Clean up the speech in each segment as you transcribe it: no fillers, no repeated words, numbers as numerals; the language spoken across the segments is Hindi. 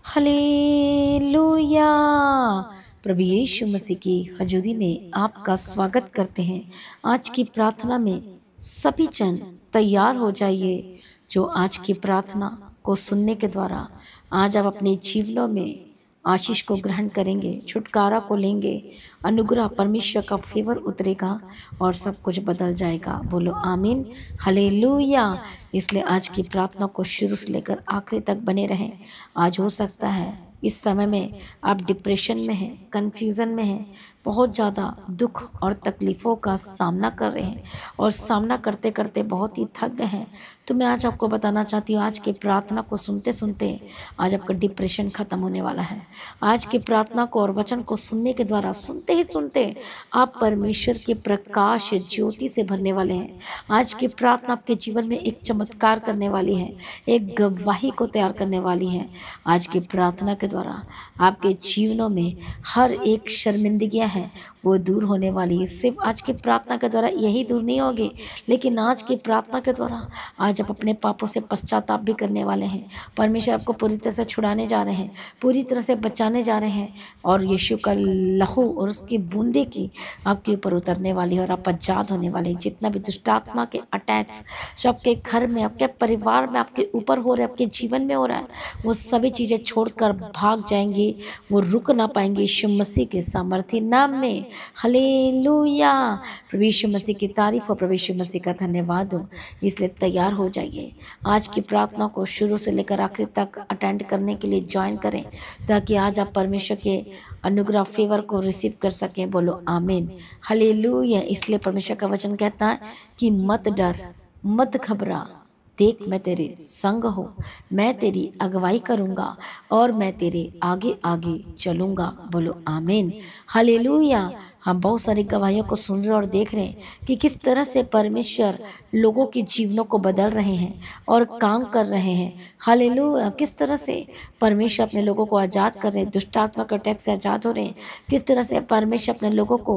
हालेलुया। प्रभु यीशु मसीह की हजूरी में आपका स्वागत करते हैं। आज की प्रार्थना में सभी जन तैयार हो जाइए, जो आज की प्रार्थना को सुनने के द्वारा आज आप अपने जीवनों में आशीष को ग्रहण करेंगे, छुटकारा को लेंगे, अनुग्रह परमेश्वर का फेवर उतरेगा और सब कुछ बदल जाएगा। बोलो आमीन, हालेलुया। इसलिए आज की प्रार्थना को शुरू से लेकर आखिरी तक बने रहें। आज हो सकता है इस समय में आप डिप्रेशन में हैं, कन्फ्यूज़न में हैं, बहुत ज़्यादा दुख और तकलीफ़ों का सामना कर रहे हैं और सामना करते करते बहुत ही थक गए हैं। तो मैं आज आपको बताना चाहती हूँ, आज की प्रार्थना को सुनते सुनते आज आपका डिप्रेशन ख़त्म होने वाला है। आज की प्रार्थना को और वचन को सुनने के द्वारा सुनते ही सुनते आप परमेश्वर के प्रकाश ज्योति से भरने वाले हैं। आज की प्रार्थना आपके जीवन में एक चमत्कार करने वाली है, एक गवाही को तैयार करने वाली है। आज की प्रार्थना के द्वारा आपके जीवनों में हर एक शर्मिंदगियाँ हैं वो दूर होने वाली है। सिर्फ आज की प्रार्थना के द्वारा यही दूर नहीं होगी, लेकिन आज की प्रार्थना के द्वारा आज आप अपने पापों से पश्चाताप भी करने वाले हैं। परमेश्वर आपको पूरी तरह से छुड़ाने जा रहे हैं, पूरी तरह से बचाने जा रहे हैं और यीशु का लहू और उसकी बूंदे की आपके ऊपर उतरने वाली है और आप आजाद होने वाले हैं। जितना भी दुष्ट आत्मा के अटैक्स जो आपके घर में, आपके परिवार में, आपके ऊपर हो रहे, आपके जीवन में हो रहा है, वो सभी चीज़ें छोड़कर भाग जाएंगी, वो रुक ना पाएंगे यीशु मसीह के सामर्थी नाम में। हालेलुया। प्रभु यीशु मसीह की तारीफ हो, प्रभु यीशु मसीह का धन्यवाद हो। इसलिए तैयार हो जाइए, आज की प्रार्थना को शुरू से लेकर आखिर तक अटेंड करने के लिए ज्वाइन करें, ताकि आज आप परमेश्वर के अनुग्रह फेवर को रिसीव कर सकें। बोलो आमीन, हालेलुया। इसलिए परमेश्वर का वचन कहता है कि मत डर, मत घबरा, देख मैं तेरे संग हूँ, मैं तेरी अगुवाई करूँगा और मैं तेरे आगे आगे चलूँगा। बोलो आमीन, हालेलुया। हम बहुत सारी गवाहियों को सुन रहे और देख रहे हैं कि किस तरह से परमेश्वर लोगों के जीवनों को बदल रहे हैं और काम कर रहे हैं। हालेलुया। किस तरह से परमेश्वर अपने लोगों को आज़ाद कर रहे हैं, दुष्ट आत्मा के अटैक से आज़ाद हो रहे हैं। किस तरह से परमेश्वर अपने लोगों को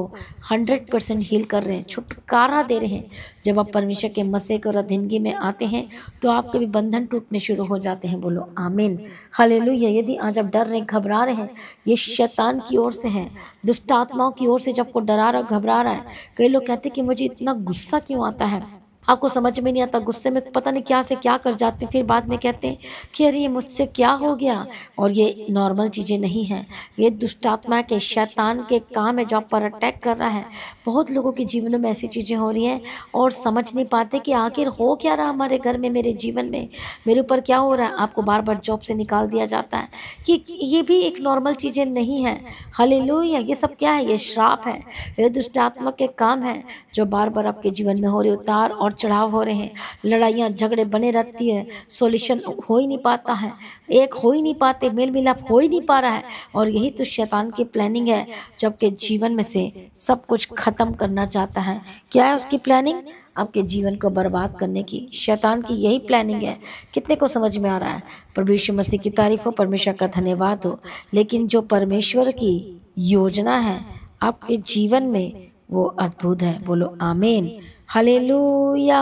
100% हील कर रहे हैं, छुटकारा दे रहे हैं। जब आप परमेश्वर के मसीह और अधीनगी में आते हैं तो आपके भी बंधन टूटने शुरू हो जाते हैं। बोलो आमीन, हालेलुया। यदि आज आप डर रहे, घबरा रहे हैं, ये शैतान की ओर से है, दुष्ट आत्माओं की ओर से जब आपको डरा रहा, घबरा रहा है। कई लोग कहते हैं कि मुझे इतना गुस्सा क्यों आता है, आपको समझ में नहीं आता, गुस्से में पता नहीं क्या से क्या कर जाते हैं, फिर बाद में कहते हैं कि अरे ये मुझसे क्या हो गया। और ये नॉर्मल चीज़ें नहीं हैं, ये दुष्ट आत्मा के शैतान के काम है जो आप पर अटैक कर रहा है। बहुत लोगों के जीवनों में ऐसी चीज़ें हो रही हैं और समझ नहीं पाते कि आखिर हो क्या रहा हमारे घर में, मेरे जीवन में, मेरे ऊपर क्या हो रहा है। आपको बार बार जॉब से निकाल दिया जाता है कि ये भी एक नॉर्मल चीज़ें नहीं है। हालेलुया। ये सब क्या है? ये श्राप है, ये दुष्ट आत्मा के काम है जो बार बार आपके जीवन में हो रहे, उतार और चढ़ाव हो रहे हैं, लड़ाइयाँ झगड़े बने रहती है, सॉल्यूशन हो ही नहीं पाता है, एक हो ही नहीं पाते, मेल मिलाप हो ही नहीं पा रहा है। और यही तो शैतान की प्लानिंग है जो आपके जीवन में से सब कुछ खत्म करना चाहता है। क्या है उसकी प्लानिंग? आपके जीवन को बर्बाद करने की शैतान की यही प्लानिंग है। कितने को समझ में आ रहा है? प्रभु यीशु मसीह की तारीफ हो, परमेश्वर का धन्यवाद हो। लेकिन जो परमेश्वर की योजना है आपके जीवन में, वो अद्भुत है। बोलो आमीन, हालेलुया।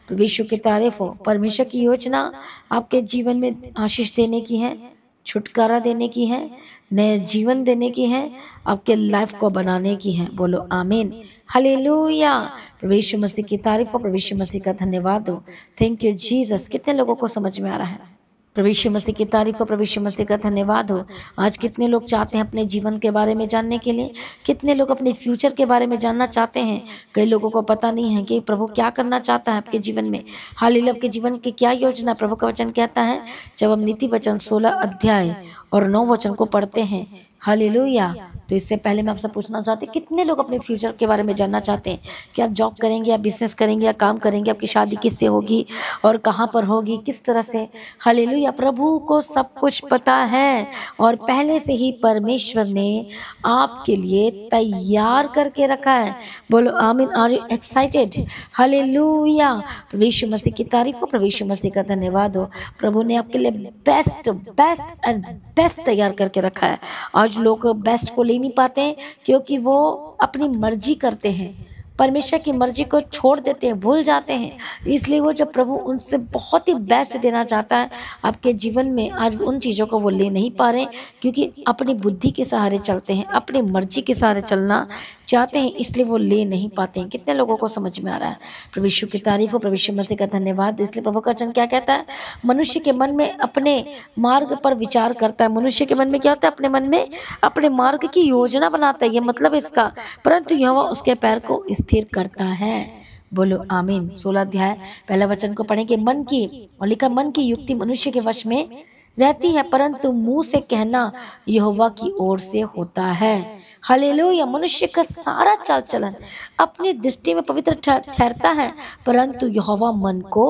प्रभु यीशु की तारीफ हो। परमेश्वर की योजना आपके जीवन में आशीष देने की है, छुटकारा देने की है, नए जीवन देने की है, आपके लाइफ को बनाने की है। बोलो आमीन, हालेलुया। प्रभु यीशु मसीह की तारीफ हो, प्रभु यीशु मसीह का धन्यवाद हो। Thank you Jesus. कितने लोगों को समझ में आ रहा है? प्रभु यीशु मसीह की तारीफ हो, प्रभु यीशु मसीह का धन्यवाद हो। आज कितने लोग चाहते हैं अपने जीवन के बारे में जानने के लिए, कितने लोग अपने फ्यूचर के बारे में जानना चाहते हैं। कई लोगों को पता नहीं है कि प्रभु क्या करना चाहता है आपके जीवन में, हालेलुया। आपके जीवन की क्या योजना। प्रभु का वचन कहता है, जब हम नीति वचन 16 अध्याय और 9 वचन को पढ़ते हैं, हालेलुया, तो इससे पहले मैं आपसे पूछना चाहती हूँ, कितने लोग अपने फ्यूचर के बारे में जानना चाहते हैं कि आप जॉब करेंगे या बिजनेस करेंगे या काम करेंगे, आपकी शादी किससे होगी और कहाँ पर होगी, किस तरह से। हालेलुया। प्रभु को सब कुछ पता है और पहले से ही परमेश्वर ने आपके लिए तैयार करके रखा है। बोलो आमीन। Are you excited? हालेलुया। प्रभु यीशु मसीह की तारीफ हो, प्रभु यीशु मसीह का धन्यवाद हो। प्रभु ने आपके लिए बेस्ट बेस्ट एंड बेस्ट तैयार करके रखा है। आज लोग बेस्ट को ले नहीं पाते हैं क्योंकि वो अपनी मर्जी करते हैं, परमेश्वर की मर्जी को छोड़ देते हैं, भूल जाते हैं। इसलिए वो जब प्रभु उनसे बहुत ही बेस्ट देना चाहता है आपके जीवन में, आज उन चीज़ों को वो ले नहीं पा रहे क्योंकि अपनी बुद्धि के सहारे चलते हैं, अपनी मर्जी के सहारे चलना चाहते हैं, इसलिए वो ले नहीं पाते हैं। कितने लोगों को समझ में आ रहा है? प्रभु यीशु की तारीफ हो, प्रभु यीशु मसीह का धन्यवाद। इसलिए प्रभु का वचन क्या कहता है? मनुष्य के मन में अपने मार्ग पर विचार करता है। मनुष्य के मन में क्या होता है? अपने मन में अपने मार्ग की योजना बनाता है, ये मतलब इसका, परंतु यहोवा उसके पैर को स्थिर करता है। बोलो आमीन। 16 अध्याय पहला वचन को पढ़ेंगे। मन की, और लिखा, मन की युक्ति मनुष्य के वश में रहती है, परंतु मुंह से कहना यहोवा की ओर से होता है। हालेलुया। मनुष्य का सारा चाल चलन अपनी दृष्टि में पवित्र ठहरता है, परंतु यहोवा मन को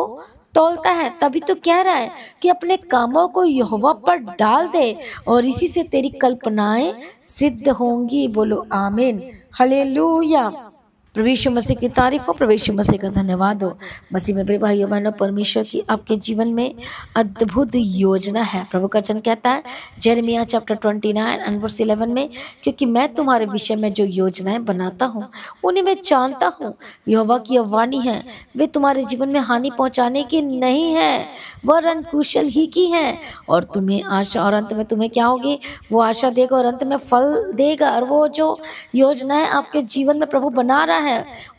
तौलता है। तभी तो कह रहा है कि अपने कामों को यहोवा पर डाल दे और इसी से तेरी कल्पनाएं सिद्ध होंगी। बोलो आमीन, हालेलुया। प्रभु यीशु मसीह की तारीफ हो, प्रभु यीशु मसीह का धन्यवाद हो। मसीह में प्रिय भाइयों बहनों, परमेश्वर की आपके जीवन में अद्भुत योजना है। प्रभु का वचन कहता है यिर्मयाह चैप्टर 29 एंड वर्स 11 में, क्योंकि मैं तुम्हारे विषय में जो योजनाएं बनाता हूँ उन्हें मैं जानता हूँ। यहोवा की यह वाणी है, वे तुम्हारे जीवन में हानि पहुँचाने की नहीं है, वरन कुशल ही की है, और तुम्हें आशा, और अंत में तुम्हें क्या होगी? वो आशा देगा और अंत में फल देगा। और वो जो योजनाएं आपके जीवन में प्रभु बना रहा है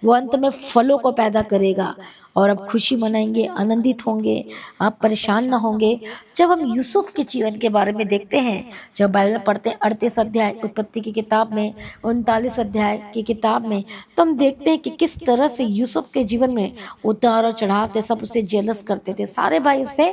वो अंत में फलों को पैदा करेगा और आप खुशी मनाएंगे, आनंदित होंगे, आप परेशान ना होंगे। जब हम यूसुफ के जीवन के बारे में देखते हैं, जब बाइबल पढ़ते हैं 38 अध्याय उत्पत्ति की किताब में, 39 अध्याय की किताब में, तो हम देखते हैं कि किस तरह से यूसुफ के जीवन में उतार और चढ़ाव थे। सब उसे जेलस करते थे, सारे भाई उसे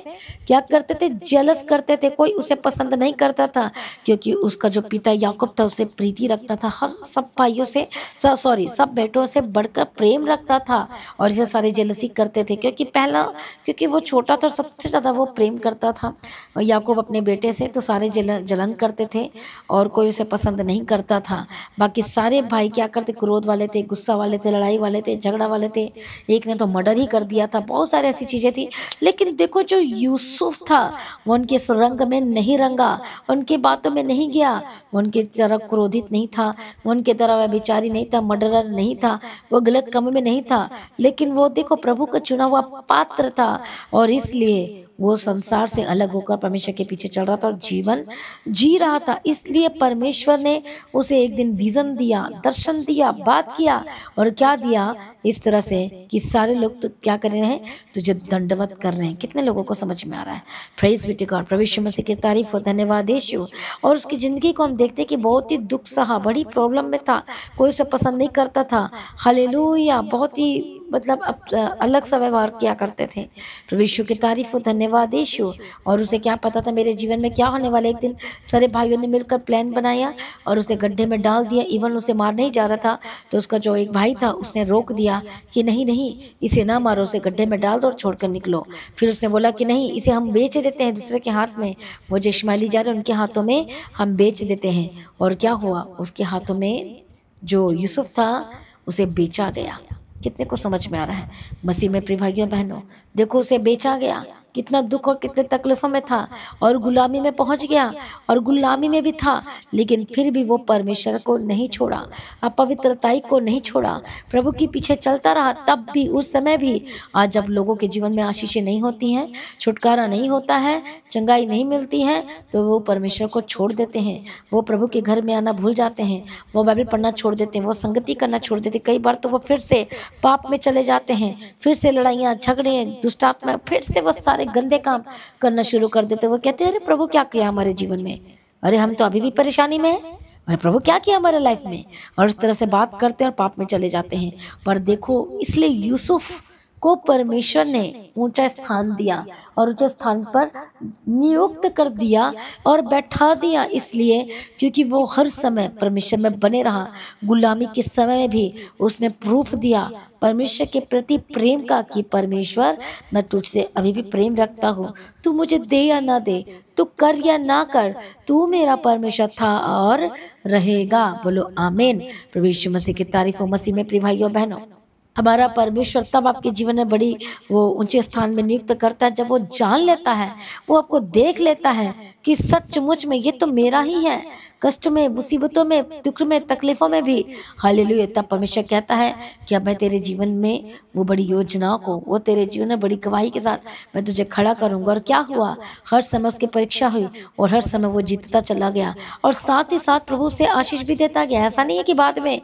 क्या करते थे? जेलस करते थे। कोई उसे पसंद नहीं करता था क्योंकि उसका जो पिता याकूब था उसे प्रीति रखता था, हर सब भाइयों से, सब बेटों से बढ़कर प्रेम रखता था, और इसे सारे जेलसी करते थे क्योंकि वो छोटा था और सबसे ज़्यादा वो प्रेम करता था याकूब अपने बेटे से, तो सारे जलन करते थे और कोई उसे पसंद नहीं करता था। बाकी सारे भाई क्या करते? क्रोध वाले थे, गुस्सा वाले थे, लड़ाई वाले थे, झगड़ा वाले थे, एक ने तो मर्डर ही कर दिया था, बहुत सारी ऐसी चीज़ें थी। लेकिन देखो जो यूसुफ था वो उनके इस रंग में नहीं रंगा, उनकी बातों में नहीं गया, वो उनकी तरह क्रोधित नहीं था, वो उनके तरह व्यभिचारी नहीं था, मर्डरर नहीं था, वो गलत काम में नहीं था, लेकिन वो देखो प्रभु का चुना हुआ पात्र था और इसलिए वो संसार से अलग होकर परमेश्वर के पीछे चल रहा था और जीवन जी रहा था। इसलिए परमेश्वर ने उसे एक दिन विजन दिया, दर्शन दिया, बात किया, और क्या दिया? इस तरह से कि सारे लोग तो क्या कर रहे हैं? तुझे दंडवत कर रहे हैं। कितने लोगों को समझ में आ रहा है? Praise be to God. प्रभु यीशु मसीह की तारीफ हो, धन्यवाद यीशु। और उसकी ज़िंदगी को हम देखते कि बहुत ही दुख सहा, बड़ी प्रॉब्लम में था, कोई उसे पसंद नहीं करता था। हालेलुया। बहुत ही मतलब अलग सा व्यवहार किया करते थे। प्रभु यीशु की तारीफ हो, धन्यवाद यीशु। और उसे क्या पता था मेरे जीवन में क्या होने वाला। एक दिन सारे भाइयों ने मिलकर प्लान बनाया और उसे गड्ढे में डाल दिया। इवन उसे मार नहीं जा रहा था तो उसका जो एक भाई था उसने रोक दिया कि नहीं नहीं, इसे ना मारो, उसे गड्ढे में डाल दो और छोड़कर निकलो। फिर उसने बोला कि नहीं, इसे हम बेच देते हैं दूसरे के हाथ में, वो जो इश्माइली जा रहे हैं उनके हाथों में हम बेच देते हैं। और क्या हुआ? उसके हाथों में जो यूसुफ था उसे बेचा गया। कितने को समझ में आ रहा है? मसीह में प्रिय भाइयों बहनों, देखो उसे बेचा गया। कितना दुख और कितने तकलीफों में था और गुलामी में पहुंच गया और गुलामी में भी था, लेकिन फिर भी वो परमेश्वर को नहीं छोड़ा, अपवित्रताई को नहीं छोड़ा, प्रभु के पीछे चलता रहा। तब भी, उस समय भी। आज जब लोगों के जीवन में आशीषें नहीं होती हैं, छुटकारा नहीं होता है, चंगाई नहीं मिलती है, तो वो परमेश्वर को छोड़ देते हैं, वो प्रभु के घर में आना भूल जाते हैं, वो बाइबल पढ़ना छोड़ देते हैं, वो संगति करना छोड़ देते हैं। कई बार तो वो फिर से पाप में चले जाते हैं, फिर से लड़ाइयाँ झगड़े दुष्टात्मा, फिर से वो सारे गंदे काम करना शुरू कर देते हैं। वो कहते हैं अरे प्रभु क्या किया हमारे जीवन में, अरे हम तो अभी भी परेशानी में हैं, अरे प्रभु क्या किया हमारे लाइफ में, और इस तरह से बात करते हैं और पाप में चले जाते हैं। पर देखो, इसलिए यूसुफ को परमेश्वर ने ऊंचा स्थान दिया और ऊंचे स्थान पर नियुक्त कर दिया और बैठा दिया, इसलिए क्योंकि वो हर समय परमेश्वर में बने रहा। गुलामी के समय में भी उसने प्रूफ दिया परमेश्वर के प्रति प्रेम का कि परमेश्वर, मैं तुझसे अभी भी प्रेम रखता हूँ, तू मुझे दे या ना दे, तू कर या ना कर, तू मेरा परमेश्वर था और रहेगा। बोलो आमीन। प्रभु यीशु मसीह की तारीफ हो। मसीह में प्रिय भाइयों बहनों, हमारा परमेश्वर तब आपके जीवन में बड़ी वो ऊंचे स्थान में नियुक्त करता है जब वो जान लेता है, वो आपको देख लेता है कि सचमुच में ये तो मेरा ही है। कष्ट में, मुसीबतों में, दुख में, तकलीफों में भी हालेलुया, तब परमेश्वर कहता है कि अब मैं तेरे जीवन में वो बड़ी योजनाओं को, वो तेरे जीवन में बड़ी गवाही के साथ मैं तुझे खड़ा करूंगा। और क्या हुआ, हर समय उसकी परीक्षा हुई और हर समय वो जीतता चला गया और साथ ही साथ प्रभु से आशीष भी देता गया। ऐसा नहीं है कि बाद में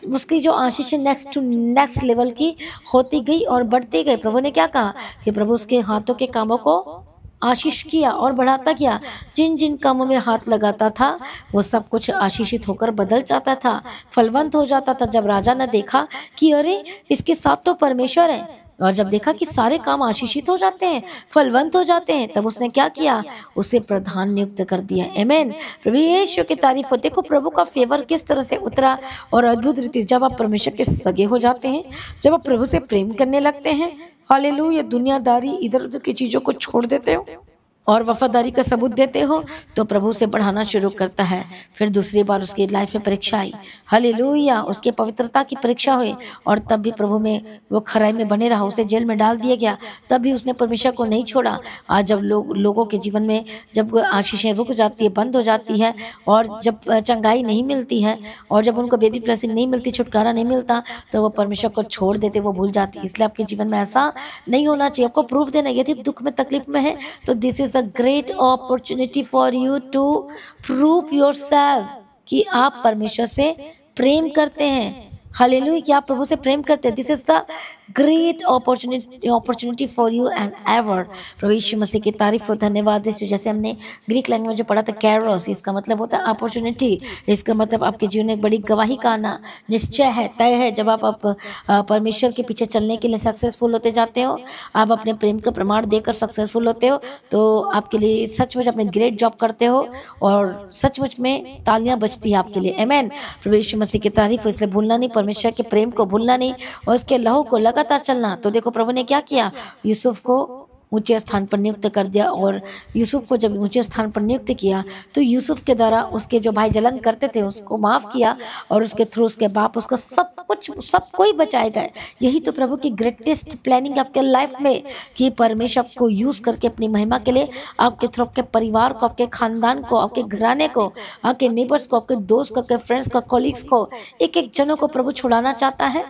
उसकी जो आशीष नेक्स्ट टू नेक्स्ट लेवल की होती गई और बढ़ती गई। प्रभु ने क्या कहा कि प्रभु उसके हाथों के कामों को आशीष किया और बढ़ाता गया। जिन जिन कामों में हाथ लगाता था वो सब कुछ आशीषित होकर बदल जाता था, फलवंत हो जाता था। जब राजा ने देखा कि अरे इसके साथ तो परमेश्वर है, और जब देखा कि सारे काम आशीषित हो जाते हैं, फलवंत हो जाते हैं, तब उसने क्या किया, उसे प्रधान नियुक्त कर दिया। आमीन। प्रभु यीशु की तारीफ हो। देखो प्रभु का फेवर किस तरह से उतरा और अद्भुत रीति, जब आप परमेश्वर के सगे हो जाते हैं, जब आप प्रभु से प्रेम करने लगते हैं, हालेलुया, दुनियादारी इधर उधर की चीजों को छोड़ देते हो और वफादारी का सबूत देते हो, तो प्रभु से बढ़ाना शुरू करता है। फिर दूसरी बार उसकी लाइफ में परीक्षा आई, हालेलुया, उसके पवित्रता की परीक्षा हुई और तब भी प्रभु में वो खराई में बने रहा, उसे जेल में डाल दिया गया, तब भी उसने परमेश्वर को नहीं छोड़ा। आज जब लोगों के जीवन में जब आशीषें रुक जाती है, बंद हो जाती है, और जब चंगाई नहीं मिलती है, और जब उनको बेबी ब्लेसिंग नहीं मिलती, छुटकारा नहीं मिलता, तो वो परमेश्वर को छोड़ देते, वो भूल जाती। इसलिए आपके जीवन में ऐसा नहीं होना चाहिए। आपको प्रूफ देना, यदि दुख में, तकलीफ में है, तो this is a great opportunity for you to prove yourself कि आप परमेश्वर से प्रेम करते हैं। हालेलुया, कि आप प्रभु से प्रेम करते हैं। This is the great opportunity for you and ever. प्रभु यीशु मसीह की तारीफ हो, धन्यवाद। जैसे हमने ग्रीक लैंग्वेज में जो पढ़ा था कैरोस, इसका मतलब होता है अपॉर्चुनिटी। इसका मतलब आपके जीवन में एक बड़ी गवाही का आना निश्चय है, तय है। जब आप परमेश्वर के पीछे चलने के लिए सक्सेसफुल होते जाते हो, आप अपने प्रेम का प्रमाण देकर सक्सेसफुल होते हो, तो आपके लिए सचमुच अपने ग्रेट जॉब करते हो और सचमुच में तालियां बजती है आपके लिए। आमीन। प्रभु यीशु मसीह की तारीफ हो। इसलिए भूलना नहीं, परमेश्वर के प्रेम को भूलना नहीं और उसके लहू को लगातार चलना। तो देखो प्रभु ने क्या किया, यूसुफ को ऊंचे स्थान पर नियुक्त कर दिया, और यूसुफ को जब ऊंचे स्थान पर नियुक्त किया तो यूसुफ के द्वारा उसके जो भाई जलन करते थे उसको माफ़ किया, और उसके थ्रू उसके बाप उसका सब कोई बचाएगा। यही तो प्रभु की ग्रेटेस्ट प्लानिंग आपके लाइफ में, कि परमेश्वर आपको यूज़ करके अपनी महिमा के लिए आपके थ्रू आपके परिवार को, आपके खानदान को, आपके घराने को, आपके नेबर्स को, आपके दोस्त को, आपके फ्रेंड्स को, कॉलीग्स को, एक एक जनों को प्रभु छुड़ाना चाहता है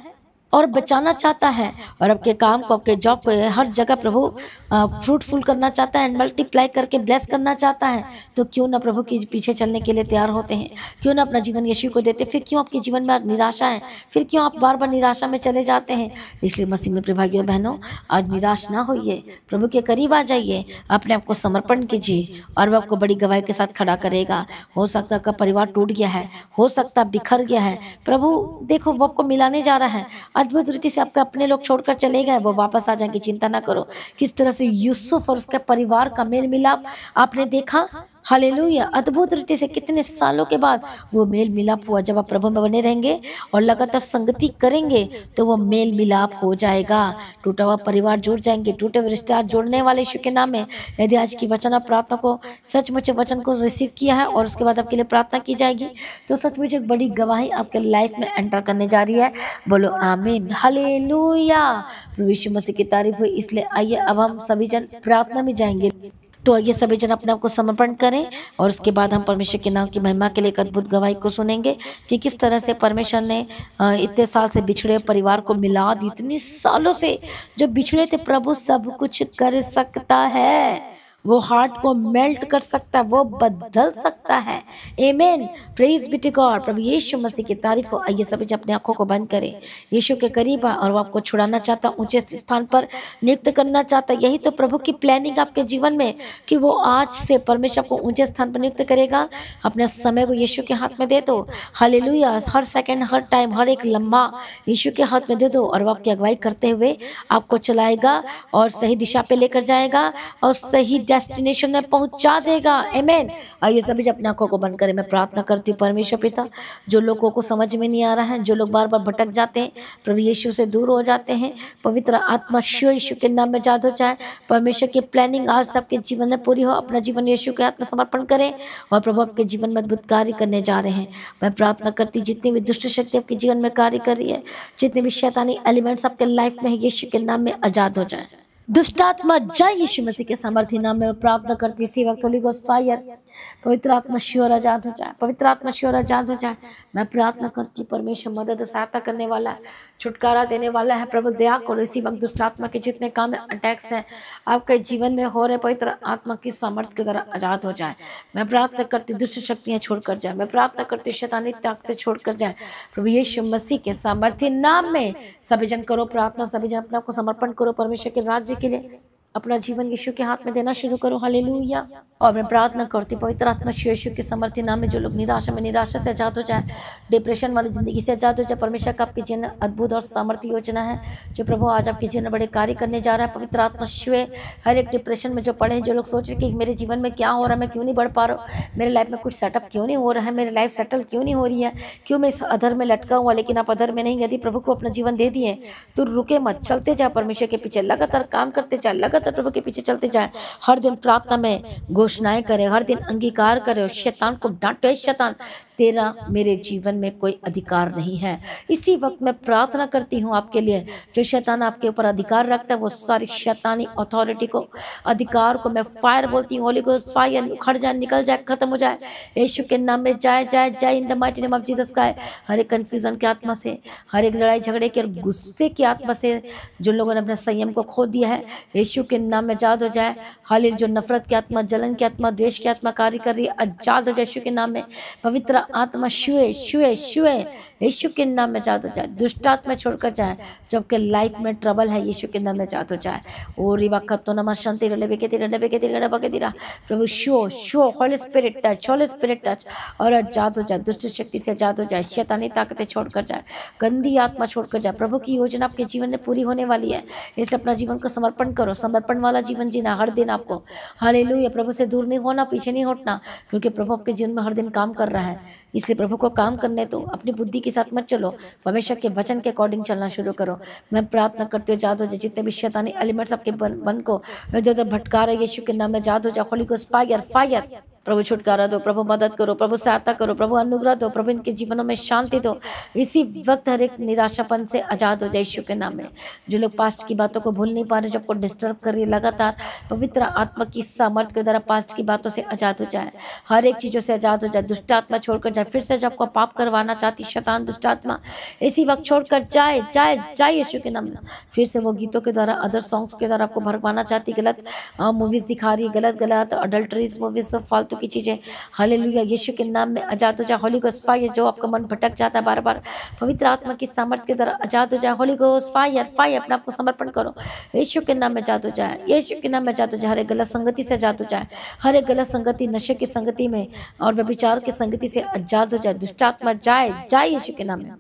और बचाना चाहता है, और आपके काम को, आपके जॉब को, हर जगह प्रभु फ्रूटफुल करना चाहता है, मल्टीप्लाई करके ब्लेस करना चाहता है। तो क्यों ना प्रभु के पीछे चलने के लिए तैयार होते हैं, क्यों ना अपना जीवन यीशु को देते। फिर क्यों आपके जीवन में निराशा है, फिर क्यों आप बार बार निराशा में चले जाते हैं। इसलिए मसीह में प्रिय भाइयों बहनों, आज निराश ना होइए, प्रभु के करीब आ जाइए, अपने आप को समर्पण कीजिए और वह आपको बड़ी गवाही के साथ खड़ा करेगा। हो सकता है आपका परिवार टूट गया है, हो सकता है बिखर गया है, प्रभु देखो वो आपको मिलाने जा रहा है। अद्भुत रीति से आपके अपने लोग छोड़कर चले गए, वो वापस आ जाएंगे, चिंता ना करो। किस तरह से यूसुफ और उसके परिवार का मेल मिलाप आपने देखा, हालेलुया। अद्भुत रीति से कितने सालों के बाद वो मेल मिलाप हुआ। जब आप प्रभु में बने रहेंगे और लगातार संगति करेंगे तो वो मेल मिलाप हो जाएगा। टूटा हुआ परिवार जुड़ जाएंगे, टूटे हुए रिश्ते जोड़ने वाले यीशु के नाम में। यदि आज की वचन आप प्रार्थना को सचमुच वचन को रिसीव किया है और उसके बाद आपके लिए प्रार्थना की जाएगी तो सचमुच एक बड़ी गवाही आपके लाइफ में एंटर करने जा रही है। बोलो आमीन, हालेलुया। प्रभु यीशु मसीह की तारीफ हुई। इसलिए आइए अब हम सभी जन प्रार्थना में जाएंगे। तो आइए सभी जन अपने आप को समर्पण करें और उसके बाद हम परमेश्वर के नाम की महिमा के लिए एक अद्भुत गवाही को सुनेंगे कि किस तरह से परमेश्वर ने इतने साल से बिछड़े परिवार को मिला दी। इतने सालों से जो बिछड़े थे, प्रभु सब कुछ कर सकता है। वो हार्ट को मेल्ट कर सकता है, वो बदल सकता है। आमीन, प्रेज बी टू गॉड। प्रभु यीशु मसीह की तारीफ हो। आइए सभी अपने आंखों को बंद करें। यीशु के करीब आ और वो आपको छुड़ाना चाहता, ऊंचे स्थान पर नियुक्त करना चाहता। यही तो प्रभु की प्लानिंग आपके जीवन में कि वो आज से परमेश्वर को ऊंचे स्थान पर नियुक्त करेगा। अपने समय को यीशु के हाथ में दे दो। हालेलुया। हर सेकंड, हर टाइम, हर एक लम्हा यीशु के हाथ में दे दो और वो आपकी अगुवाई करते हुए आपको चलाएगा और सही दिशा पे लेकर जाएगा और सही डेस्टिनेशन में पहुंचा देगा। आमीन। आइए सभी अपनी आंखों को बंद करें। मैं प्रार्थना करती हूँ परमेश्वर पिता, जो लोगों को समझ में नहीं आ रहा है, जो लोग बार बार भटक जाते हैं, प्रभु यीशु से दूर हो जाते हैं, पवित्र आत्मा शिव यीशु के नाम में जादू चाहे परमेश्वर की प्लानिंग आज सबके जीवन में पूरी हो। अपना जीवन यीशु के हाथ में समर्पण करें और प्रभु आपके जीवन में अद्भुत कार्य करने जा रहे हैं। मैं प्रार्थना करती जितनी भी दुष्ट शक्ति आपके जीवन में कार्य कर रही है, जितने भी शैतानी एलिमेंट्स आपके लाइफ में है, यीशु के नाम में आजाद हो जाए। दुष्टात्मा जय यीशु मसीह के सामर्थ्य नाम में प्रार्थना करती इसी वक्त होली गोस्ट फायर, पवित्र आत्मा शिवर आजाद हो जाए, पवित्र आत्मा शिवर आजाद हो जाए। मैं प्रार्थना करती परमेश्वर मदद सहायता करने वाला है, छुटकारा देने वाला है। प्रभु दया करो। इसी वक्त दुष्ट आत्मा के जितने काम अटैक्स हैं आपके जीवन में हो रहे, पवित्र आत्मा की सामर्थ्य के द्वारा आजाद हो जाए। मैं प्रार्थना करती दुष्ट शक्तियां छोड़कर जाए। मैं प्रार्थना करती शैतानी ताकतें छोड़कर जाए। प्रभु यीशु मसीह के सामर्थ्य नाम में सभी जन करो प्रार्थना। सभी जन अपने आप को समर्पण करो परमेश्वर के राज्य के लिए। अपना जीवन यीशु के हाथ में देना शुरू करो। हालेलुया। और मैं प्रार्थना करती पवित्र आत्मा यीशु के समर्थी नाम में जो लोग निराशा से आजाद हो जाए, डिप्रेशन वाली जिंदगी से आजाद हो जाए। परमेश्वर का आपके जीवन अद्भुत और सामर्थ्य योजना है जो प्रभु आज आपके जीवन में बड़े कार्य करने जा रहा है। पवित्र आत्मा शिव हर एक डिप्रेशन में जो पड़े हैं, जो लोग सोच रहे कि मेरे जीवन में क्या हो रहा है, मैं क्यों नहीं बढ़ पा रहा हूँ, मेरे लाइफ में कुछ सेटअप क्यों नहीं हो रहा है, मेरी लाइफ सेटल क्यों नहीं हो रही है, क्यों मैं इस अधर में लटका हुआ, लेकिन आप अधर में नहीं। यदि प्रभु को अपना जीवन दे दिए तो रुके मत, चलते जाए परमेश्वर के पीछे, लगातार काम करते जाए, लगातार प्रभु के पीछे चलते जाए। हर दिन प्रार्थना में घोषणाएं करे, हर दिन अंगीकार करे और शैतान को डांटे, शैतान तेरा मेरे जीवन में कोई अधिकार नहीं है। इसी वक्त मैं प्रार्थना करती हूँ आपके लिए, जो शैतान आपके ऊपर अधिकार रखता है, वो सारी शैतानी अथॉरिटी को, अधिकार को मैं फायर बोलती हूँ। होली गोस्ट फायर उखड़ जाए, निकल जाए, खत्म हो जाए यीशु के नाम में। जाए जाए जाए in the mighty name of Jesus का। हर एक कंफ्यूजन की आत्मा से, हर एक लड़ाई झगड़े के और गुस्से की आत्मा से जो लोगों ने अपने संयम को खो दिया है, यीशु के नाम में आजाद हो जाए। हाल जो नफरत की आत्मा, जलन की आत्मा, द्वेष की आत्मा कार्य कर रही है, आजाद हो जाए यीशु के नाम में। पवित्र आत्मा शुए शुए शुए यीशु के नाम में आजाद हो जाए। दुष्ट आत्मा छोड़कर जाए जो आपके लाइफ में ट्रबल है, यीशु के नाम में आजाद हो जाए। ओ रिवा खत्तो नमा शांति रले के तेरा प्रभु शो शो holy spirit touch, holy spirit touch और आजाद हो जाए। दुष्ट शक्ति से आजाद हो जाए, शैतानी ताकतें छोड़कर जाए, गंदी आत्मा छोड़कर जाए। प्रभु की योजना आपके जीवन में पूरी होने वाली है, इसलिए अपना जीवन को समर्पण करो। समर्पण वाला जीवन जीना हर दिन आपको। हालेलुया। प्रभु से दूर नहीं होना, पीछे नहीं हटना, क्योंकि प्रभु आपके जीवन में हर दिन काम कर रहा है। इसलिए प्रभु को काम करने दो, अपनी बुद्धि के साथ मत चलो, परमेश्वर के वचन के अकॉर्डिंग चलना शुरू करो। मैं प्रार्थना करते हो जादू हो जितने भी शैतानी एलिमेंट्स आपके मन को इधर भटका रहे, यीशु के नाम में जादू हो जाओ। Holy ghost fire fire. प्रभु छुटकारा दो, प्रभु मदद करो, प्रभु सहायता करो, प्रभु अनुग्रह दो, प्रभु इनके जीवनों में शांति दो। इसी वक्त हर एक निराशापन से आजाद हो जाए यीशु के नाम में। जो लोग पास्ट की बातों को भूल नहीं पा रहे, जो आपको डिस्टर्ब कर रही है, लगातार पवित्र आत्मा की सामर्थ्य के द्वारा पास्ट की बातों से आजाद हो जाए, हर एक चीजों से आजाद हो जाए। दुष्ट आत्मा छोड़कर जाए, फिर से जो आपको पाप करवाना चाहती शैतान दुष्ट आत्मा, इसी वक्त छोड़कर जाए जाए जाए यीशु के नाम में। फिर से वो गीतों के द्वारा, अदर सॉन्ग्स के द्वारा आपको भड़काना चाहती, गलत मूवीज दिखा रही, गलत गलत अडल्ट्रीज मूवीज, फालतू की चीजें। हालेलुया। यीशु के नाम में आजाद हो जाए। Holy ghost fire. जो आपका मन भटक जाता है बार बार, पवित्र आत्मा की सामर्थ्य के द्वारा आजाद हो जाए। Holy ghost fire fire. अपने आप को समर्पण करो, यीशु के नाम में आजाद हो जाए, यीशु के नाम में आजाद हो जाए। हर एक गलत संगति से आजाद हो जाए, हर एक गलत संगति, नशे की संगति में और व्यभिचार की संगति से आजाद हो जाए। दुष्ट आत्मा जाए जाए यीशु के नाम में।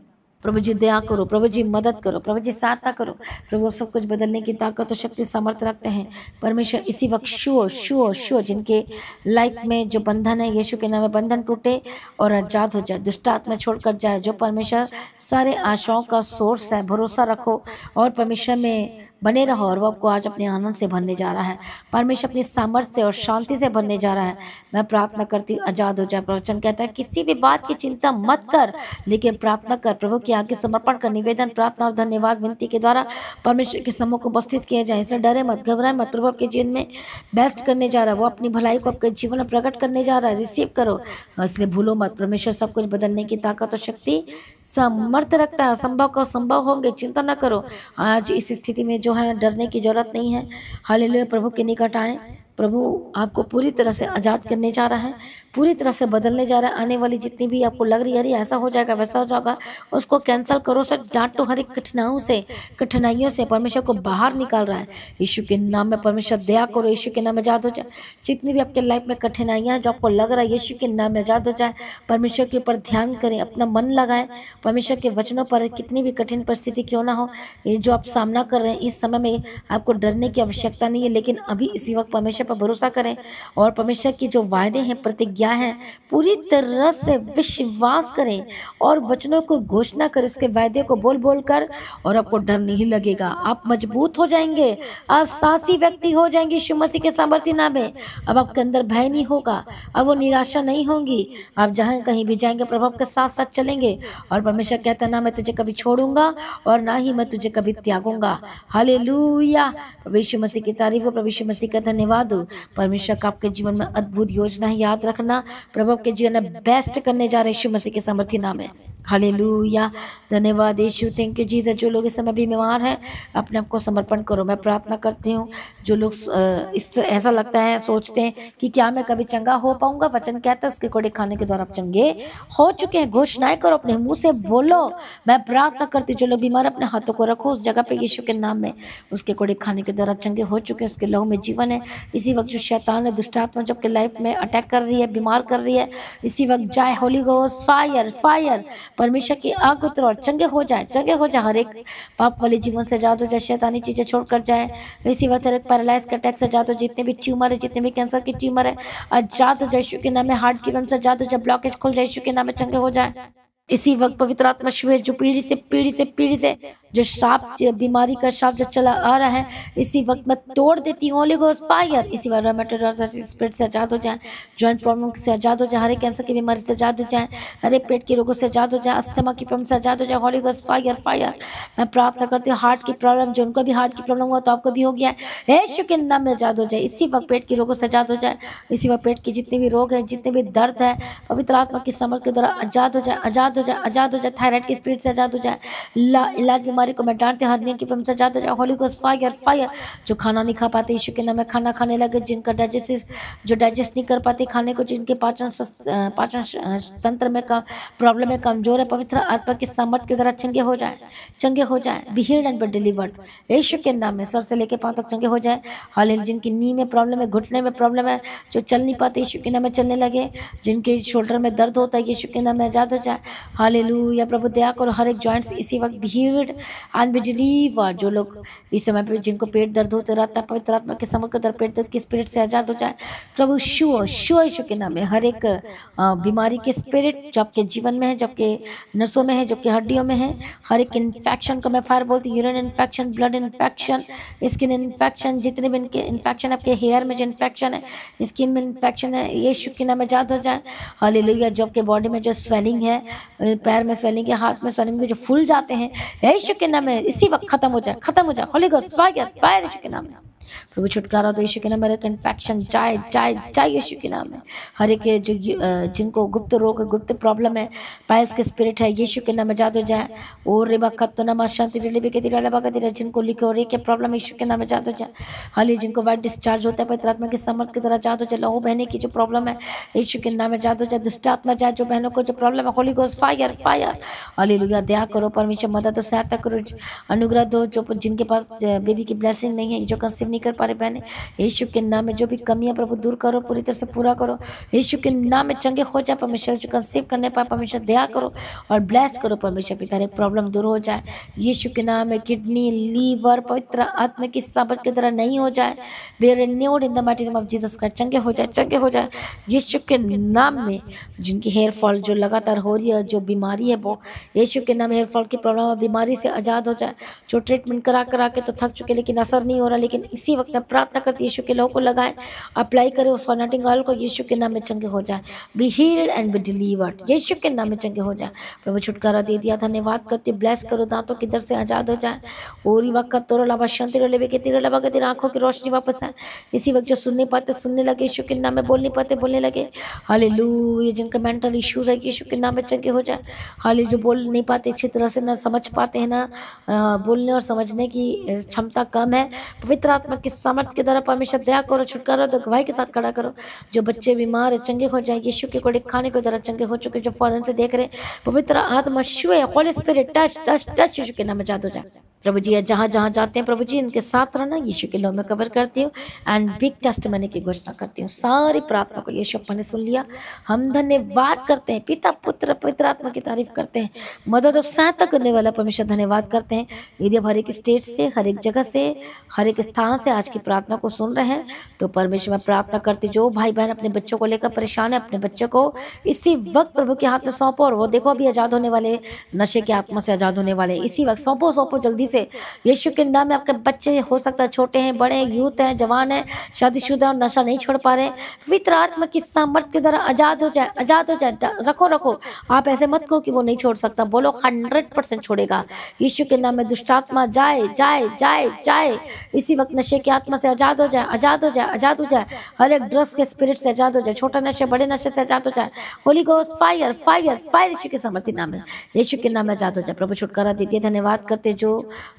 प्रभु जी दया करो, प्रभु जी मदद करो, प्रभु जी सहायता करो। प्रभु आप सब कुछ बदलने की ताकत और शक्ति सामर्थ्य रखते हैं परमेश्वर। इसी वक्त शो जिनके लाइफ में जो बंधन है, यीशु के नाम में बंधन टूटे और आजाद हो जाए, दुष्ट आत्मा छोड़कर जाए। जो परमेश्वर सारे आशाओं का सोर्स है, भरोसा रखो और परमेश्वर में बने रहो, और वो आपको आज अपने आनंद से भरने जा रहा है। परमेश्वर अपनी सामर्थ्य से और शांति से भरने जा रहा है। मैं प्रार्थना करती हूँ आजाद हो जाए। प्रवचन कहता है किसी भी बात की चिंता मत कर, लेकिन प्रार्थना कर। प्रभु के आगे समर्पण कर, निवेदन, प्रार्थना और धन्यवाद विनती के द्वारा परमेश्वर के सम्मुख उपस्थित किया जाए। इसलिए डरे मत, घबराए मत। प्रभु आपके जीवन में बेस्ट करने जा रहा है, वो अपनी भलाई को आपके जीवन में प्रकट करने जा रहा है। रिसीव करो, इसलिए भूलो मत, परमेश्वर सब कुछ बदलने की ताकत और शक्ति सामर्थ्य रखता है। असंभव को संभव होंगे, चिंता न करो। आज इस स्थिति में जो है डरने की जरूरत नहीं है। हालेलुया, प्रभु के निकट आए। प्रभु आपको पूरी तरह से आज़ाद करने जा रहा है, पूरी तरह से बदलने जा रहा है। आने वाली जितनी भी आपको लग रही है ऐसा हो जाएगा वैसा हो जाएगा, उसको कैंसिल करो। सर डांटो, हर एक कठिनाइयों से परमेश्वर को बाहर निकाल रहा है। यीशु के नाम में परमेश्वर दया करो, यीशु के नाम में आज़ाद हो जाए। जितनी भी आपके लाइफ में कठिनाइयाँ जो आपको लग रहा है, यीशु के नाम में आज़ाद हो जाए। परमेश्वर के ऊपर ध्यान करें, अपना मन लगाएं परमेश्वर के वचनों पर। कितनी भी कठिन परिस्थिति क्यों ना हो, ये जो आप सामना कर रहे हैं, इस समय में आपको डरने की आवश्यकता नहीं है। लेकिन अभी इसी वक्त परमेश्वर पर भरोसा करें और परमेश्वर की जो वायदे हैं, प्रतिज्ञा हैं, पूरी तरह से विश्वास करें और वचनों को घोषणा करें, उसके वायदे को बोल बोल कर, और आपको डर नहीं लगेगा। आप मजबूत हो जाएंगे, आप साहसी व्यक्ति हो जाएंगे यीशु मसीह के सामर्थ्य नाम में। अब आपके अंदर भय नहीं होगा, अब वो निराशा नहीं होगी। आप जहाँ कहीं भी जाएंगे प्रभु आपके साथ साथ चलेंगे। और परमेश्वर कहता है ना मैं तुझे कभी छोड़ूंगा और ना ही मैं तुझे कभी त्यागूंगा। हालेलुया, प्रभु यीशु मसीह की तारीफ हो, प्रभु यीशु मसीह का धन्यवाद हो। परमेश्वर का आपके जीवन में अद्भुत योजना है, याद रखना। प्रभु आपके जीवन में बेस्ट करने जा रहे यीशु मसीह के सामर्थ्य नाम में। हालेलुया, धन्यवाद यीशु, थैंक यू जीसस। जो लोग इस समय बीमार हैं अपने आप को समर्पण करो। मैं प्रार्थना करती हूँ जो लोग इस ऐसा लगता है, सोचते हैं कि क्या मैं कभी चंगा हो पाऊंगा, वचन कहता है उसके कोड़े खाने के द्वारा आप चंगे हो चुके हैं। घोषणाएं करो, अपने मुंह से बोलो। मैं प्रार्थना करती हूँ जो लोग बीमार, अपने हाथों को रखो उस जगह पे यीशु के नाम में। उसके कोड़े खाने के द्वारा चंगे हो चुके हैं, उसके लहू में जीवन है। इसी वक्त जो शैतान है, दुष्ट आत्मा जो आपके लाइफ में अटैक कर रही है, बीमार कर रही है, इसी वक्त जाए होली गोस्ट फायर फायर, परमेश्वर की आग उतरो और चंगे हो जाए, चंगे हो जाए। हर एक पाप वाले जीवन से आजाद हो जाए, शैतानी चीजें छोड़कर जाए। इसी वक्त हर एक पैरालाइज का अटैक से आजाद हो, जितने भी ट्यूमर है, जितने भी कैंसर की ट्यूमर है आजाद हो जाए यीशु के नाम में। हार्ट की प्रॉब्लम से आजाद हो जाए, ब्लॉकेज खुल जाए यीशु के नाम में, चंगे हो जाए। इसी वक्त पवित्र आत्मा शिव जो पीढ़ी से जो श्राप, बीमारी का श्राप जो चला आ रहा है, इसी वक्त मैं तोड़ देती हूँ। होली गोस्ट फायर, इसी वक्त रोमेटोइड स्पिरिट से आजाद हो जाए, जॉइंट प्रॉब्लम से आजाद हो जाए, हरे कैंसर की बीमारी से आजाद हो जाए, हरे पेट के रोगों से आजाद हो जाए, अस्थमा की प्रॉब्लम से आजाद हो जाए। होली गोस्ट फायर फायर, मैं प्रार्थना करती हूँ हार्ट की प्रॉब्लम, जो उनको भी हार्ट की प्रॉब्लम हुआ तो आपको भी हो गया है, यीशु के नाम में आजाद हो जाए। इसी वक्त पेट के रोगों से आजाद हो जाए, इसी वक्त पेट के जितने भी रोग हैं, जितने भी दर्द है, पवित्र आत्मा की समर्थ के द्वारा आजाद हो जाए, आजाद हो जाए, आजाद हो जाए। थायराइड की स्पिरिट से आजाद हो जाए, इलाज बीमारी को मैं डांटते, हर्निया की प्रॉब्लम से आजाद हो जाए। होली गोस्ट फायर फायर, जो खाना नहीं खा पाते यीशु के नाम में खाना खाने लगे, जिनका डाइजेस्ट नहीं कर पाते खाने को, जिनके पाचन तंत्र में प्रॉब्लम है, कमजोर है, पवित्र आत्मा की सामर्थ के द्वारा चंगे हो जाए, चंगे हो जाए। Be healed and be delivered Yeshu के नाम में, सर से लेके पांव तक चंगे हो जाए। हालेलुया, जिनकी नी में प्रॉब्लम है, घुटने में प्रॉब्लम है, जो चल नहीं पाते यीशु के नाम में चलने लगे, जिनके शोल्डर में दर्द होता है यीशु के नाम में आजाद हो जाए। हालेलुया, प्रभु दया करो, हर एक जॉइंट्स इसी वक्त B healed and be delivered. जो लोग इस समय पे जिनको पेट दर्द होते रहता है, पवित्र आत्मा के समर्थ के द्वारा पेट दर्द की स्पिरिट से आजाद हो जाए। प्रभु शिव यीशु के नाम में, हर एक बीमारी के स्पिरिट जो आपके जीवन में है, जो आपके नसों में है, जो आपकी हड्डियों में है, हर एक इन्फेक्शन को मैं फायर बोलती हूँ। Urine infection, blood infection, skin infection, जितने भी इनके इन्फेक्शन, आपके हेयर में जो इन्फेक्शन है, स्किन में इन्फेक्शन है, यीशु के नाम में आजाद हो जाए। हालेलुया, जो आपके बॉडी में जो स्वेलिंग है, पैर में स्वेलिंग है, हाथ में स्वेलिंग है, जो फूल जाते हैं, यीशु के नाम में इसी वक्त खत्म हो जाए, खत्म हो जाए। Holy ghost fire fire Yeshu के नाम में। प्रभु छुटकारा तो यीशु के नाम में, इन्फेक्शन जाए जाए जाए यीशु के नाम में। हर एक जो जिनको गुप्त रोग, गुप्त प्रॉब्लम है, पाइल्स के स्पिरिट है, यीशु के नाम में आजाद हो जाए। और रेबा खत्तो नमा शांति रेबे के दिला लबा का दिला, जिनको लिखे और एक प्रॉब्लम यीशु के नाम में आजाद हो जाए। हाल जिनको वाइट डिस्चार्ज होता है, पवित्र आत्मा की समर्थ के द्वारा आजाद हो जाए। लहू बहने की जो प्रॉब्लम है, यीशु के नाम में आजाद हो जाए। दुष्ट आत्मा जाए, जो बहनों को जो प्रॉब्लम है, holy ghost fire fire. Hallelujah, दया करो, परमेश्वर मदद और सहायता करो, अनुग्रह दो। जो जिनके पास बेबी की ब्लेसिंग नहीं है, जो कंसीव नहीं कर पा रहे बहने, यीशु के नाम में जो भी कमियां प्रभु दूर करो, पूरी तरह से पूरा करो। यीशु के नाम में चंगे हो जाए परमेश्वर, जो कंसीव करने पाए परमेश्वर दया करो और ब्लेस करो परमेश्वर पिता, एक प्रॉब्लम दूर हो जाए। यीशु के नाम में किडनी, लीवर, पवित्र आत्मा की सामर्थ की तरह नहीं हो जाए, B renewed in the mighty name of Jesus का, चंगे हो जाए, चंगे हो जाए यीशु के नाम में। जिनकी हेयर फॉल जो लगातार हो रही है, जो बीमारी है वो यीशु के नाम हेयर फॉल की प्रॉब्लम बीमारी से आज़ाद हो जाए। जो ट्रीटमेंट करा करा के तो थक चुके लेकिन असर नहीं हो रहा, लेकिन इसी वक्त मैं प्रार्थना करती यीशु के लोगों को लगाए, अप्लाई करे उस अनॉइंटिंग ऑयल को, यीशु के नाम में चंगे हो जाए, be healed and be delivered, Yeshu के नाम में चंगे हो जाए। प्रभु छुटकारा दे दिया, धन्यवाद करती, ब्लेस करो, दांतों की दर से आज़ाद हो जाए। और वक्त तोरो लाभा शांति लेवे के तेरे लबा के तेरे आंखों की रोशनी वापस आए। इसी वक्त जो सुनने पाते सुनने लगे, यीशु के नाम में बोल नहीं पाते बोलने लगे। हालेलुया। जिनका मेंटल इश्यूज है यीशु के नाम में चंगे हो जाए। हाले जो बोल नहीं पाते अच्छी तरह से, ना समझ पाते हैं, ना बोलने और समझने की क्षमता कम है, पवित्र आत्मा की सामर्थ्य के द्वारा परमेश्वर दया करो, छुटकारा दो, गवाही के साथ खड़ा करो। जो बच्चे बीमार है चंगे हो जाए, यीशु के कोड़े खाने के द्वारा चंगे हो चुके, जो फौरन से देख रहे, पवित्र आत्मा शिव holy spirit touch touch touch Yeshu के नाम में जादू जाए। प्रभु जी जहाँ जहाँ जाते हैं प्रभु जी इनके साथ रहना, यीशु के नाम में कवर करती हूँ एंड बिग टेस्टिमनी की घोषणा करती हूँ। सारी प्रार्थना को यीशु अपने सुन लिया। हम धन्यवाद करते हैं, पिता पुत्र पवित्र आत्मा की तारीफ करते हैं, मदद और सहायता करने वाला परमेश्वर धन्यवाद करते हैं। यदि आप हर एक स्टेट से, हर एक जगह से, हर एक स्थान से आज की प्रार्थना को सुन रहे हैं तो परमेश्वर मैं प्रार्थना करती, जो भाई बहन अपने बच्चों को लेकर परेशान है, अपने बच्चों को इसी वक्त प्रभु के हाथ में सौंपो। और वो देखो अभी आज़ाद होने वाले, नशे की आत्मा से आज़ाद होने वाले, इसी वक्त सौंपो सौंपो जल्दी से यीशु के नाम में। आपके बच्चे हो सकता है छोटे हैं, बड़े हैं, यूथ हैं, जवान हैं, शादीशुदा और नशा नहीं छोड़ पा रहे, पवित्र आत्मा की सामर्थ्य के द्वारा आज़ाद हो जाए, आज़ाद हो जाए। रखो रखो, आप ऐसे मत कहो कि वो नहीं छोड़ सकता, बोलो 100% छोड़ेगा यीशु के नाम में। दुष्ट आत्मा जाए जाए जाए जाए, इसी वक्त नशे की आत्मा से आज़ाद हो जाए, आज़ाद हो जाए, आज़ाद हो जाए। हर एक ड्रग्स के स्पिरिट से आज़ाद हो जाए, छोटा नशे बड़े नशे से आज़ाद हो जाए। Holy ghost fire fire fire Yeshu के सामर्थ्य नाम में, यीशु के नाम में आज़ाद हो जाए। प्रभु छुटकारा देती है, धन्यवाद करते। जो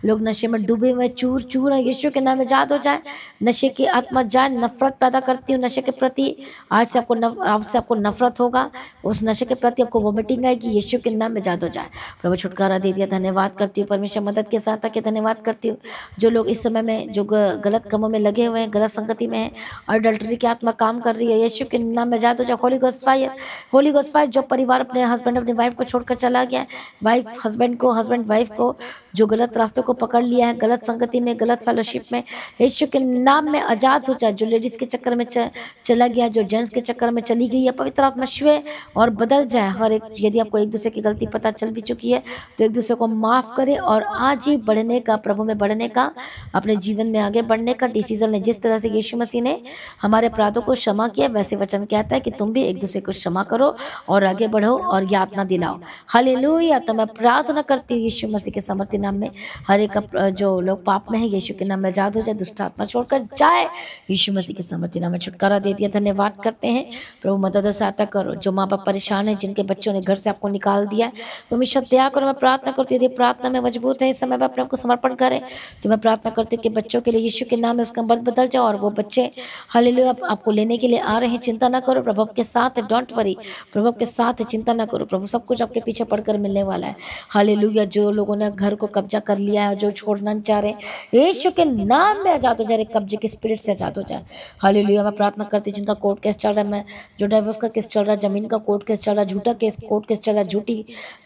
लोग नशे में डूबे हुए चूर चूर है, यीशु के नाम में आज़ाद हो जाए। नशे की आत्मा जाए, नफरत पैदा करती हूँ नशे के प्रति, आज से आपको नफरत होगा, उस नशे के प्रति आपको वोमिटिंग आएगी, यीशु के नाम में आज़ाद हो जाए। प्रभु छुटकारा दे दिया, धन्यवाद करती हूँ परमेश्वर मदद के साथ आके, धन्यवाद करती हूँ। जो लोग इस समय में जो गलत कामों में लगे हुए हैं, गलत संगति में है, अडल्टरी की आत्मा काम कर रही है, यीशु के नाम में आज़ाद हो जाए। Holy ghost fire, Holi ghost fire. जो परिवार अपने हस्बैंड अपनी वाइफ को छोड़कर चला गया, वाइफ हस्बैंड को, हस्बैंड वाइफ को, जो गलत रास्तों को पकड़ लिया है, गलत संगति में, गलत फेलोशिप में, यीशु के नाम में आज़ाद हो जाए। जो लेडीज़ के चक्कर में चला गया, जो जेंट्स के चक्कर में चली गई है, पवित्र आत्मा शिव और बदल जाए। हर एक, यदि आपको एक दूसरे की गलती पता चल भी चुकी है तो एक दूसरे को माफ़ करे और आज ही बढ़ने का, प्रभु में बढ़ने का, अपने जीवन में आगे बढ़ने का डिसीजन लें। जिस तरह से यीशु मसीह ने हमारे अपराधों को क्षमा किया, वैसे वचन कहता है कि तुम भी एक दूसरे को क्षमा करो और आगे बढ़ो और यातना दिलाओ। हालेलुया। तो मैं प्रार्थना करती हूँ यीशु मसीह के समर्थी नाम में, हर एक जो लोग पाप में है यीशु के नाम में आज़ाद हो जाए, दुष्ट आत्मा छोड़कर जाए, यीशु मसीह के समर्थी नाम में छुटकारा दे दिया। धन्यवाद करते हैं प्रभु, मदद और सहायता करो। जो माँ बाप परेशान है, जिनके बच्चों ने घर से आपको निकाल दिया है, परमेश्वर दया करो। मैं प्रार्थना करती हूँ, यदि प्रार्थना में मजबूत है, इस समय में अपने आपको समर्पण करें, तो मैं प्रार्थना करती हूँ कि बच्चों के लिए यीशु के नाम में उसका बर्थ बदल जाए और वो बच्चे हालेलुया आपको लेने के लिए आ रहे हैं। चिंता ना करो, प्रभु के साथ है, डोंट वरी, प्रभु के साथ है, चिंता ना करो। प्रभु सब कुछ आपके पीछे पड़कर मिलने वाला है। हालेलुया। जो लोगों ने घर को कब्जा कर लिया है, जो छोड़ना चाह रहे हैं, यीशु के नाम में आज़ाद हो जाए, कब्जे के स्पिरिट से आज़ाद हो जाए। हालेलुया। मैं प्रार्थना करती हूँ जिनका कोर्ट केस चल रहा है, मैं जो डाइवोर्स का केस चल रहा है, जमीन का कोर्ट केस चल रहा है, झूठा केस कोर्ट केस चल रहा है,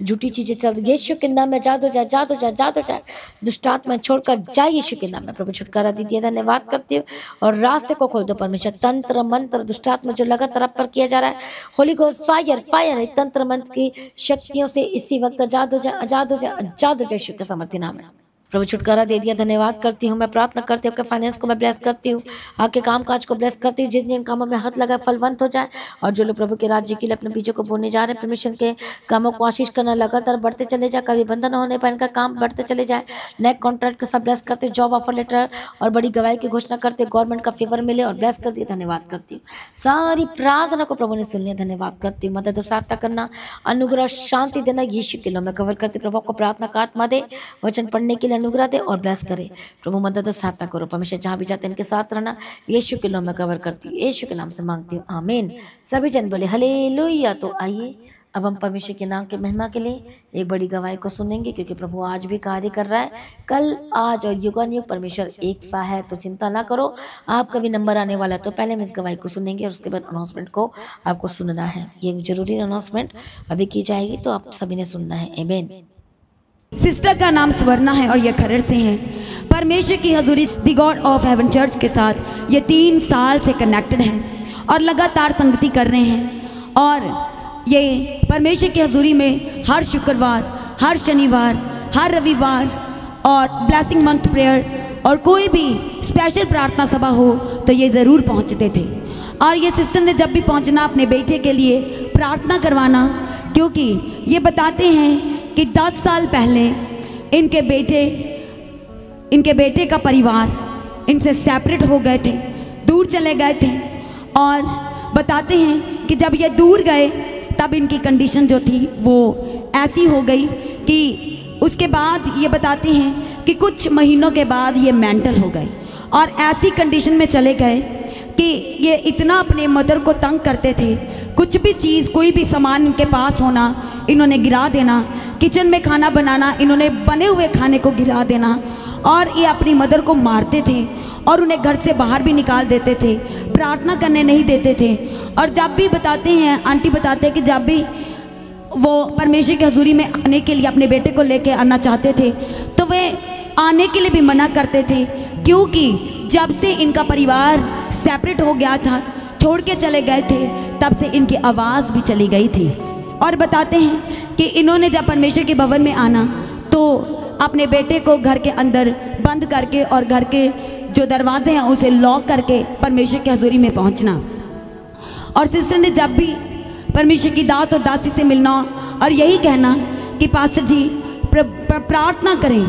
झूठी चीज़ें चल रही, यीशु के नाम में आज़ाद हो जाए, आज़ाद हो जाए, आज़ाद हो जाए। दुष्ट आत्मा छोड़कर जाए यीशु के नाम में। प्रभु छुटकारा दीजिए, धन्यवाद करती हूँ और रास्ते को खोल दो परमेश्वर। तंत्र मंत्र दुष्ट आत्मा जो लगातार आप पर किया जा रहा है, होली गोस्ट फायर फायर है, तंत्र मंत्र की शक्तियों से इसी वक्त आज़ाद हो जाए, आज़ाद हो जाए, आज़ाद हो जाए, यीशु के समर्थी नाम में। प्रभु छुटकारा दे दिया, धन्यवाद करती हूँ। मैं प्रार्थना करती हूँ आपके फाइनेंस को मैं ब्लेस करती हूँ, आपके काम काज को ब्लेस करती हूँ, जिन जिन कामों में हाथ लगा फलवंत हो जाए। और जो लोग प्रभु के राज्य के लिए अपने बीजों को बोने जा रहे हैं, परमेश्वर के कामों को आशीष करना लगातार बढ़ते चले जाए, कभी बंधन होने पर इनका काम बढ़ते चले जाए। नए कॉन्ट्रैक्ट के साथ ब्लेस करते, जॉब ऑफर लेटर और बड़ी गवाही की घोषणा करते, गवर्नमेंट का फेवर मिले और ब्लेस कर दिए। धन्यवाद करती हूँ, सारी प्रार्थना को प्रभु ने सुन लिया। धन्यवाद करती हूँ, मदद और सहायता करना, अनुग्रह शांति देना, यीशु के नाम में कवर करते। प्रभु को प्रार्थना का आत्मा दे, वचन पढ़ने के लिए अनुग्रह दे और ब्लेस करे। प्रभु मदद और सहायता करो, परमेश्वर जहाँ भी जाते हैं इनके साथ रहना, यीशु के नाम में कवर करती हूँ, यीशु के नाम से मांगती हूँ, आमीन। सभी जन बोले हालेलुया। तो आइए अब हम परमेश्वर के नाम के महिमा के लिए एक बड़ी गवाही को सुनेंगे, क्योंकि प्रभु आज भी कार्य कर रहा है। कल, आज और युगानुयुग परमेश्वर एक सा है, तो चिंता ना करो। आपका भी नंबर आने वाला है। तो पहले हम इस गवाही को सुनेंगे और उसके बाद अनाउंसमेंट को आपको सुनना है। ये जरूरी अनाउंसमेंट अभी की जाएगी, तो आप सभी ने सुनना है। आमीन। सिस्टर का नाम स्वर्णा है और ये खरड़ से हैं। परमेश्वर की हजूरी the God of heaven church के साथ ये 3 साल से कनेक्टेड हैं और लगातार संगति कर रहे हैं। और ये परमेश्वर की हजूरी में हर शुक्रवार, हर शनिवार, हर रविवार और ब्लेसिंग मंथ प्रेयर और कोई भी स्पेशल प्रार्थना सभा हो तो ये ज़रूर पहुंचते थे। और ये सिस्टर ने जब भी पहुंचना अपने बेटे के लिए प्रार्थना करवाना, क्योंकि ये बताते हैं कि 10 साल पहले इनके बेटे का परिवार इनसे सेपरेट हो गए थे, दूर चले गए थे। और बताते हैं कि जब ये दूर गए तब इनकी कंडीशन जो थी वो ऐसी हो गई कि उसके बाद ये बताते हैं कि कुछ महीनों के बाद ये मेंटल हो गए और ऐसी कंडीशन में चले गए कि ये इतना अपने मदर को तंग करते थे। कुछ भी चीज़, कोई भी सामान इनके पास होना इन्होंने गिरा देना, किचन में खाना बनाना इन्होंने बने हुए खाने को गिरा देना, और ये अपनी मदर को मारते थे और उन्हें घर से बाहर भी निकाल देते थे, प्रार्थना करने नहीं देते थे। और जब भी बताते हैं, आंटी बताते हैं कि जब भी वो परमेश्वर की हजूरी में आने के लिए अपने बेटे को लेके आना चाहते थे तो वे आने के लिए भी मना करते थे, क्योंकि जब से इनका परिवार सेपरेट हो गया था, छोड़ के चले गए थे, तब से इनकी आवाज़ भी चली गई थी। और बताते हैं कि इन्होंने जब परमेश्वर के भवन में आना तो अपने बेटे को घर के अंदर बंद करके और घर के जो दरवाजे हैं उसे लॉक करके परमेश्वर की हजूरी में पहुंचना। और सिस्टर ने जब भी परमेश्वर की दास और दासी से मिलना और यही कहना कि पास्टर जी प्रार्थना करें,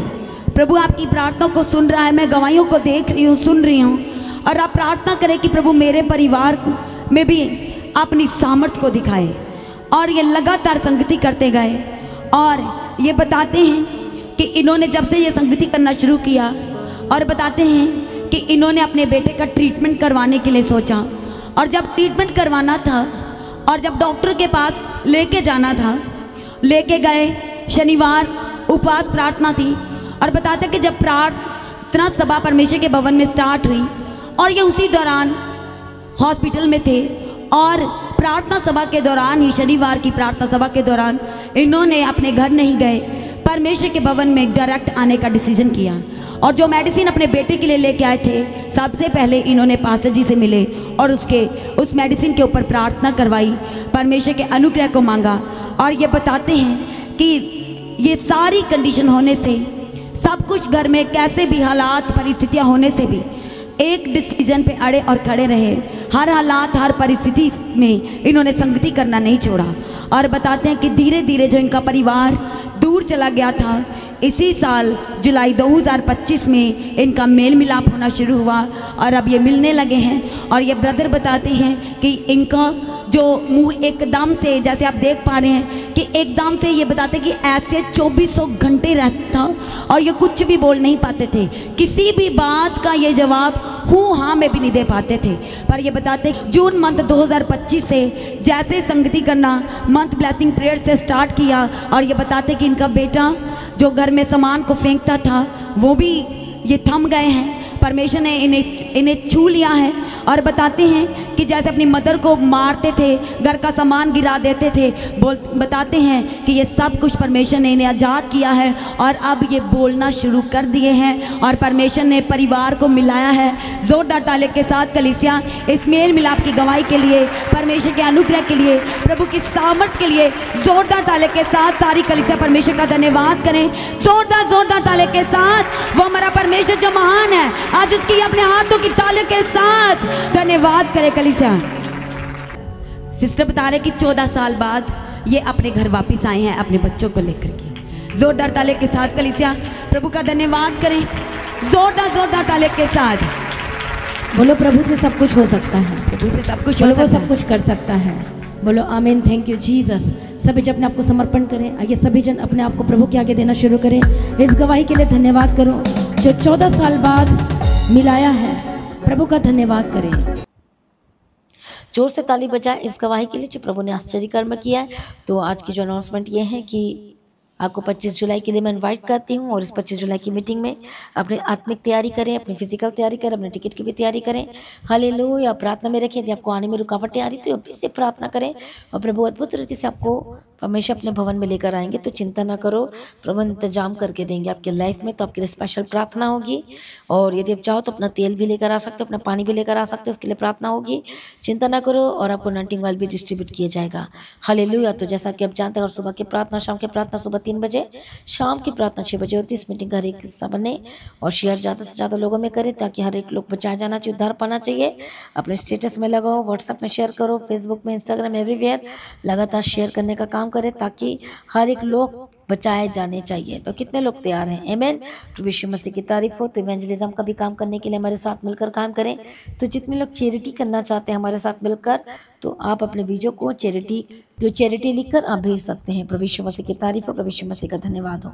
प्रभु आपकी प्रार्थना को सुन रहा है, मैं गवाहियों को देख रही हूँ, सुन रही हूँ, और आप प्रार्थना करें कि प्रभु मेरे परिवार में भी अपनी सामर्थ्य को दिखाए। और ये लगातार संगति करते गए। और ये बताते हैं कि इन्होंने जब से ये संगति करना शुरू किया, और बताते हैं कि इन्होंने अपने बेटे का ट्रीटमेंट करवाने के लिए सोचा, और जब ट्रीटमेंट करवाना था और जब डॉक्टर के पास लेके जाना था, लेके गए। शनिवार उपवास प्रार्थना थी, और बताते कि जब प्रार्थना सभा परमेश्वर के भवन में स्टार्ट हुई और ये उसी दौरान हॉस्पिटल में थे, और प्रार्थना सभा के दौरान ही, शनिवार की प्रार्थना सभा के दौरान इन्होंने अपने घर नहीं गए, परमेश्वर के भवन में डायरेक्ट आने का डिसीजन किया। और जो मेडिसिन अपने बेटे के लिए लेके आए थे, सबसे पहले इन्होंने पास्टर जी से मिले और उस मेडिसिन के ऊपर प्रार्थना करवाई, परमेश्वर के अनुग्रह को मांगा। और ये बताते हैं कि ये सारी कंडीशन होने से, सब कुछ घर में कैसे भी हालात परिस्थितियाँ होने से भी एक डिसीजन पे अड़े और खड़े रहे। हर हालात, हर परिस्थिति में इन्होंने संगति करना नहीं छोड़ा। और बताते हैं कि धीरे धीरे जो इनका परिवार दूर चला गया था, इसी साल जुलाई 2025 में इनका मेल मिलाप होना शुरू हुआ और अब ये मिलने लगे हैं। और ये ब्रदर बताते हैं कि इनका जो मुंह एकदम से, जैसे आप देख पा रहे हैं कि एकदम से ये बताते कि ऐसे 2400 घंटे रहता था और ये कुछ भी बोल नहीं पाते थे, किसी भी बात का ये जवाब हूँ हाँ में भी नहीं दे पाते थे। पर ये बताते जून मंथ 2025 से जैसे संगति करना मंथ ब्लेसिंग प्रेयर से स्टार्ट किया, और ये बताते कि इनका बेटा जो घर में सामान को फेंकता था वो भी ये थम गए हैं, परमेश्वर ने इन्हें छू लिया है। और बताते हैं कि जैसे अपनी मदर को मारते थे, घर का सामान गिरा देते थे, बताते हैं कि ये सब कुछ परमेश्वर ने इन्हें आज़ाद किया है और अब ये बोलना शुरू कर दिए हैं और परमेश्वर ने परिवार को मिलाया है। ज़ोरदार ताली के साथ कलीसिया इस मेल मिलाप की गवाही के लिए, परमेश्वर के अनुग्रह के लिए, प्रभु की सामर्थ के लिए ज़ोरदार ताली के साथ सारी कलीसिया परमेश्वर का धन्यवाद करें। ज़ोरदार ताली के साथ वो हमारा परमेश्वर जो महान है, आज उसकी अपने हाथों की ताली के साथ धन्यवाद करें कलीसिया। सिस्टर बता रहे कि 14 साल बाद ये अपने घर वापस आए हैं अपने बच्चों को लेकर के। जोरदार ताली के साथ कलीसिया प्रभु का धन्यवाद करें, जोरदार ताली के साथ बोलो प्रभु से सब कुछ हो सकता है, प्रभु से सब कुछ बोलो वो सब कुछ कर सकता है। बोलो आमीन, थैंक यू जीसस। सभी जन अपने आप को समर्पण करें। आइए सभी जन अपने आप को प्रभु के आगे देना शुरू करें। इस गवाही के लिए धन्यवाद करो जो 14 साल बाद मिलाया है, प्रभु का धन्यवाद करें। जोर से ताली बजाएं इस गवाही के लिए जो प्रभु ने आश्चर्य कर्म किया है। तो आज की जो अनाउंसमेंट ये है कि आपको 25 जुलाई के लिए मैं इनवाइट करती हूँ, और इस 25 जुलाई की मीटिंग में अपनी आत्मिक तैयारी करें, अपनी फिजिकल तैयारी करें, अपने टिकट की भी तैयारी करें। हालेलुया। प्रार्थना में रखें। यदि आपको आने में रुकावटें आ रही तो अभी से प्रार्थना करें, और प्रभु अद्भुत रीति से आपको हमेशा अपने भवन में लेकर आएंगे। तो चिंता ना करो, प्रभु इंतजाम करके देंगे आपके लाइफ में। तो आपके लिए स्पेशल प्रार्थना होगी, और यदि आप चाहो तो अपना तेल भी लेकर आ सकते हो, अपना पानी भी लेकर आ सकते हो, उसके लिए प्रार्थना होगी। चिंता ना करो, और आपको अनॉइंटिंग ऑयल भी डिस्ट्रीब्यूट किया जाएगा। हालेलुया। तो जैसा कि आप जानते हैं, और सुबह की प्रार्थना, शाम की प्रार्थना सुबह 3 बजे, शाम की प्रार्थना 6 बजे होती है। इस मीटिंग का हर एक हिस्सा बने और शेयर ज़्यादा से ज़्यादा लोगों में करें, ताकि हर एक लोग बचाया जाना चाहिए, उद्धार पाना चाहिए। अपने स्टेटस में लगाओ, व्हाट्सएप में शेयर करो, फेसबुक में, इंस्टाग्राम, एवरीवेयर लगातार शेयर करने का काम करें, ताकि हर एक लोग बचाए जाने चाहिए। तो कितने लोग तैयार हैं? आमीन। तो यीशु मसीह की तारीफ हो। तो इवेंजलिज्म का भी काम करने के लिए हमारे साथ मिलकर काम करें। तो जितने लोग चैरिटी करना चाहते हैं हमारे साथ मिलकर, तो आप अपने बीजों को चैरिटी लिखकर आप भेज सकते हैं। प्रभु यीशु मसीह की तारीफ हो, प्रभु यीशु मसीह का धन्यवाद हो।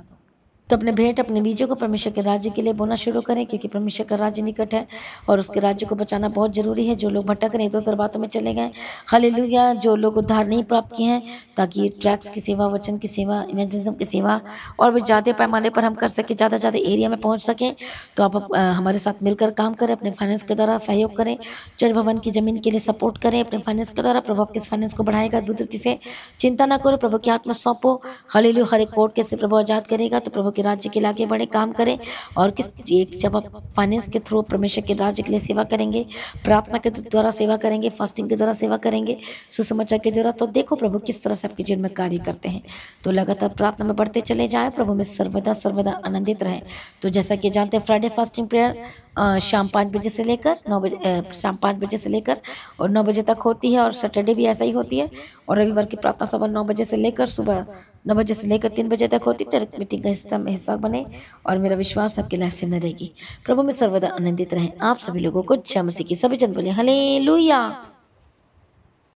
तो अपने भेंट, अपने बीजों को परमेश्वर के राज्य के लिए बोना शुरू करें, क्योंकि परमेश्वर का राज्य निकट है और उसके राज्य को बचाना बहुत जरूरी है। जो लोग भटक रहे हैं, इधर-उधर बातों में चले गए, हालेलुया, जो लोग उद्धार नहीं प्राप्त किए हैं, ताकि ट्रैक्स की सेवा, वचन की सेवा, इवेंजलिज्म की सेवा और भी ज़्यादा पैमाने पर हम कर सकें, ज़्यादा ज़्यादा एरिया में पहुँच सकें। तो आप हमारे साथ मिलकर काम करें, अपने फाइनेंस के द्वारा सहयोग करें, चर्च भवन की जमीन के लिए सपोर्ट करें अपने फाइनेंस के द्वारा। प्रभु आपके फाइनेंस को बढ़ाएगा अद्भुत रीति से। चिंता ना करो, प्रभु के हाथ में सौंपो। हालेलुया। हर एक कोर्ट के से प्रभु आजाद करेगा। तो प्रभु के राज्य के लिए आगे बड़े काम करें, और जब आप फाइनेंस के थ्रू परमेश्वर के राज्य के लिए सेवा करेंगे, प्रार्थना के द्वारा सेवा करेंगे, फास्टिंग के द्वारा सेवा करेंगे, सुसमाचार के द्वारा, तो देखो प्रभु किस तरह से आपके जीवन में कार्य करते हैं। तो लगातार प्रार्थना में बढ़ते चले जाएं, प्रभु में सर्वदा सर्वदा आनंदित रहें। तो जैसा कि जानते हैं, फ्राइडे फास्टिंग प्रेयर शाम 5 बजे से लेकर 9 बजे, शाम 5 बजे से लेकर और 9 बजे तक होती है, और सैटरडे भी ऐसा ही होती है। और रविवार की प्रार्थना सभा 9 बजे से लेकर सुबह 9 बजे से लेकर 3 बजे तक होती है। मीटिंग का हिस्सा बने, और मेरा विश्वास आपकी लाइफ से में रहेगी। प्रभु में सर्वदा आनंदित रहें। आप सभी लोगों को जय मसीह की। सभी जन बोले हालेलुया।